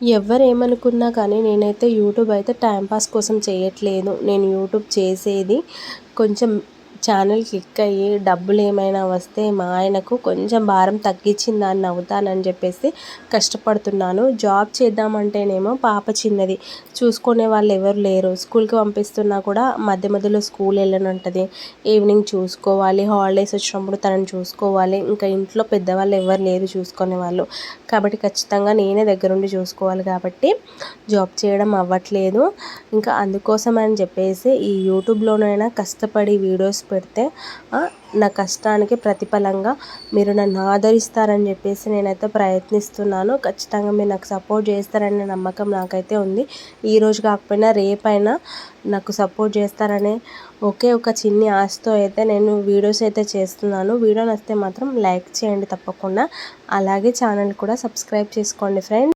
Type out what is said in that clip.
ఎవ్వరేమనుకున్నా కానీ నేనైతే యూట్యూబ్ అయితే టైంపాస్ కోసం చేయట్లేదు. నేను యూట్యూబ్ చేసేది కొంచెం ఛానల్ క్లిక్ అయ్యి డబ్బులు ఏమైనా వస్తే మా ఆయనకు కొంచెం భారం తగ్గించిన దాన్ని అవుతానని చెప్పేసి కష్టపడుతున్నాను. జాబ్ చేద్దామంటేనేమో పాప చిన్నది, చూసుకునే వాళ్ళు ఎవరు లేరు. స్కూల్కి పంపిస్తున్నా కూడా మధ్య మధ్యలో స్కూల్ వెళ్ళనంటది. ఈవినింగ్ చూసుకోవాలి, హాలిడేస్ వచ్చినప్పుడు తనని చూసుకోవాలి. ఇంకా ఇంట్లో పెద్దవాళ్ళు ఎవరు లేరు చూసుకునే వాళ్ళు. కాబట్టి ఖచ్చితంగా నేనే దగ్గరుండి చూసుకోవాలి కాబట్టి జాబ్ చేయడం అవ్వట్లేదు. ఇంకా అందుకోసం అని చెప్పేసి ఈ యూట్యూబ్లోనైనా కష్టపడి వీడియోస్ పెడితే నా కష్టానికి ప్రతిఫలంగా మీరు నన్ను ఆదరిస్తారని చెప్పేసి నేనైతే ప్రయత్నిస్తున్నాను. ఖచ్చితంగా మీరు నాకు సపోర్ట్ చేస్తారనే నమ్మకం నాకైతే ఉంది. ఈరోజు కాకపోయినా రేపైనా నాకు సపోర్ట్ చేస్తారనే ఒకే ఒక చిన్ని ఆశతో అయితే నేను వీడియోస్ అయితే చేస్తున్నాను. వీడియో నచ్చితే మాత్రం లైక్ చేయండి తప్పకుండా. అలాగే ఛానల్ కూడా సబ్స్క్రైబ్ చేసుకోండి ఫ్రెండ్స్.